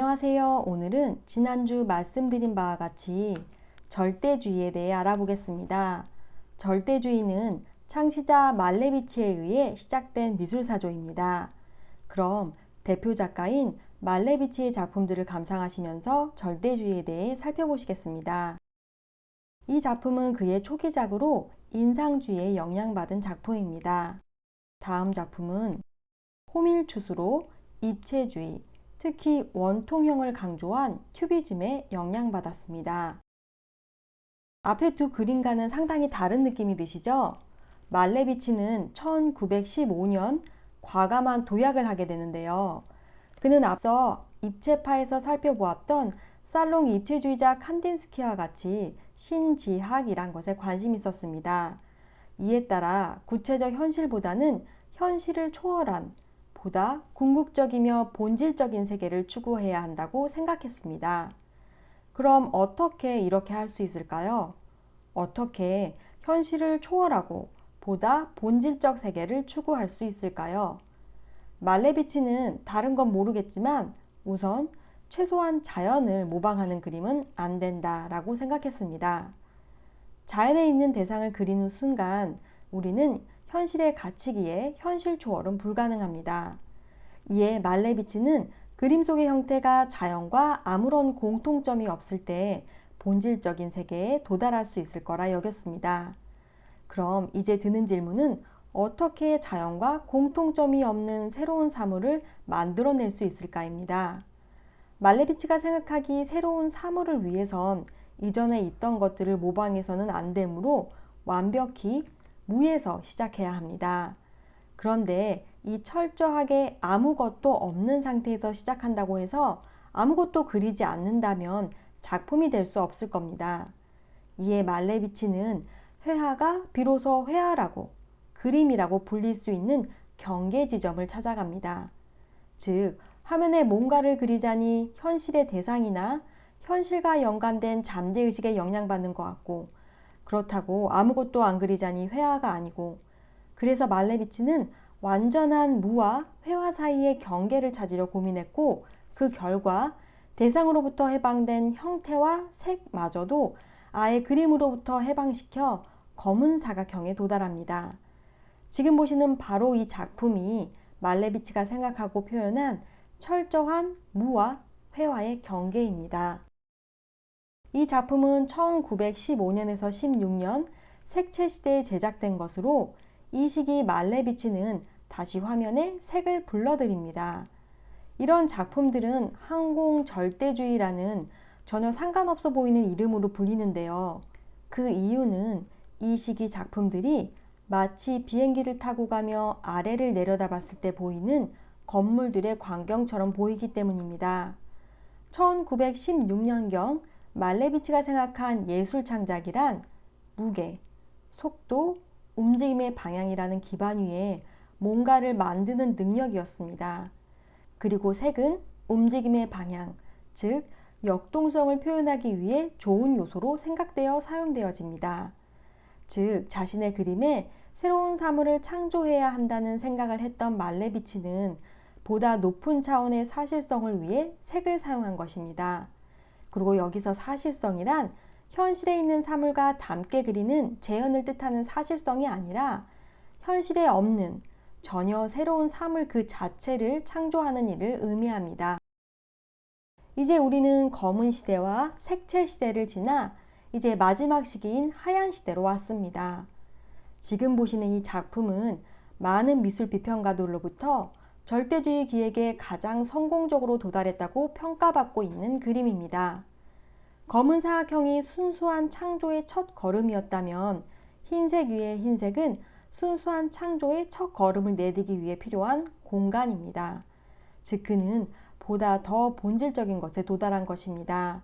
안녕하세요. 오늘은 지난주 말씀드린 바와 같이 절대주의에 대해 알아보겠습니다. 절대주의는 창시자 말레비치에 의해 시작된 미술사조입니다. 그럼 대표 작가인 말레비치의 작품들을 감상하시면서 절대주의에 대해 살펴보시겠습니다. 이 작품은 그의 초기작으로 인상주의에 영향받은 작품입니다. 다음 작품은 호밀추스로 입체주의, 특히 원통형을 강조한 큐비즘에 영향받았습니다. 앞에 두 그림과는 상당히 다른 느낌이 드시죠? 말레비치는 1915년 과감한 도약을 하게 되는데요. 그는 앞서 입체파에서 살펴보았던 살롱 입체주의자 칸딘스키와 같이 신지학이란 것에 관심이 있었습니다. 이에 따라 구체적 현실보다는 현실을 초월한 보다 궁극적이며 본질적인 세계를 추구해야 한다고 생각했습니다. 그럼 어떻게 이렇게 할 수 있을까요? 어떻게 현실을 초월하고 보다 본질적 세계를 추구할 수 있을까요? 말레비치는 다른 건 모르겠지만 우선 최소한 자연을 모방하는 그림은 안 된다라고 생각했습니다. 자연에 있는 대상을 그리는 순간 우리는 현실에 갇히기에 현실 초월은 불가능합니다. 이에 말레비치는 그림 속의 형태가 자연과 아무런 공통점이 없을 때 본질적인 세계에 도달할 수 있을 거라 여겼습니다. 그럼 이제 드는 질문은 어떻게 자연과 공통점이 없는 새로운 사물을 만들어낼 수 있을까입니다. 말레비치가 생각하기 새로운 사물을 위해선 이전에 있던 것들을 모방해서는 안 되므로 완벽히 무에서 시작해야 합니다. 그런데 이 철저하게 아무것도 없는 상태에서 시작한다고 해서 아무것도 그리지 않는다면 작품이 될 수 없을 겁니다. 이에 말레비치는 회화가 비로소 회화라고 그림이라고 불릴 수 있는 경계 지점을 찾아갑니다. 즉, 화면에 뭔가를 그리자니 현실의 대상이나 현실과 연관된 잠재의식에 영향받는 것 같고, 그렇다고 아무것도 안 그리자니 회화가 아니고, 그래서 말레비치는 완전한 무와 회화 사이의 경계를 찾으려 고민했고, 그 결과 대상으로부터 해방된 형태와 색마저도 아예 그림으로부터 해방시켜 검은 사각형에 도달합니다. 지금 보시는 바로 이 작품이 말레비치가 생각하고 표현한 철저한 무와 회화의 경계입니다. 이 작품은 1915년에서 16년 색채시대에 제작된 것으로 이 시기 말레비치는 다시 화면에 색을 불러들입니다. 이런 작품들은 항공절대주의라는 전혀 상관없어 보이는 이름으로 불리는데요. 그 이유는 이 시기 작품들이 마치 비행기를 타고 가며 아래를 내려다봤을 때 보이는 건물들의 광경처럼 보이기 때문입니다. 1916년경 말레비치가 생각한 예술 창작이란 무게, 속도, 움직임의 방향이라는 기반 위에 뭔가를 만드는 능력이었습니다. 그리고 색은 움직임의 방향, 즉 역동성을 표현하기 위해 좋은 요소로 생각되어 사용되어집니다. 즉 자신의 그림에 새로운 사물을 창조해야 한다는 생각을 했던 말레비치는 보다 높은 차원의 사실성을 위해 색을 사용한 것입니다. 그리고 여기서 사실성이란 현실에 있는 사물과 닮게 그리는 재현을 뜻하는 사실성이 아니라 현실에 없는 전혀 새로운 사물 그 자체를 창조하는 일을 의미합니다. 이제 우리는 검은 시대와 색채 시대를 지나 이제 마지막 시기인 하얀 시대로 왔습니다. 지금 보시는 이 작품은 많은 미술 비평가들로부터 절대주의 기획에 가장 성공적으로 도달했다고 평가받고 있는 그림입니다. 검은 사각형이 순수한 창조의 첫 걸음이었다면 흰색 위의 흰색은 순수한 창조의 첫 걸음을 내디기 위해 필요한 공간입니다. 즉 그는 보다 더 본질적인 것에 도달한 것입니다.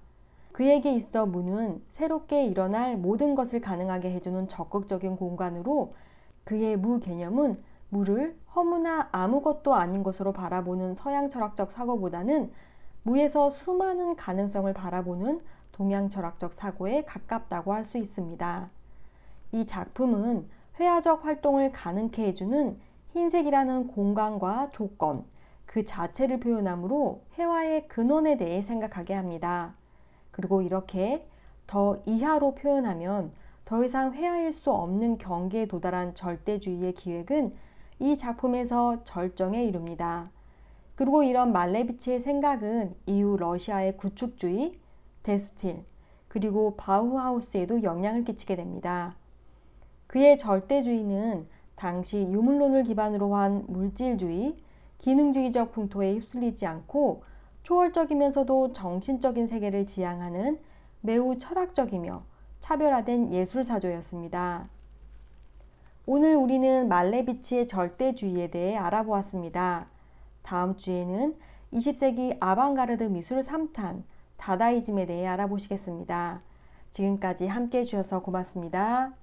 그에게 있어 무는 새롭게 일어날 모든 것을 가능하게 해주는 적극적인 공간으로 그의 무 개념은 무를 허무나 아무것도 아닌 것으로 바라보는 서양 철학적 사고보다는 무에서 수많은 가능성을 바라보는 동양 철학적 사고에 가깝다고 할 수 있습니다. 이 작품은 회화적 활동을 가능케 해주는 흰색이라는 공간과 조건, 그 자체를 표현하므로 회화의 근원에 대해 생각하게 합니다. 그리고 이렇게 더 이하로 표현하면 더 이상 회화일 수 없는 경계에 도달한 절대주의의 기획은 이 작품에서 절정에 이릅니다. 그리고 이런 말레비치의 생각은 이후 러시아의 구축주의, 데스틸, 그리고 바우하우스에도 영향을 끼치게 됩니다. 그의 절대주의는 당시 유물론을 기반으로 한 물질주의, 기능주의적 풍토에 휩쓸리지 않고 초월적이면서도 정신적인 세계를 지향하는 매우 철학적이며 차별화된 예술사조였습니다. 오늘 우리는 말레비치의 절대주의에 대해 알아보았습니다. 다음 주에는 20세기 아방가르드 미술 3탄, 다다이즘에 대해 알아보시겠습니다. 지금까지 함께 해주셔서 고맙습니다.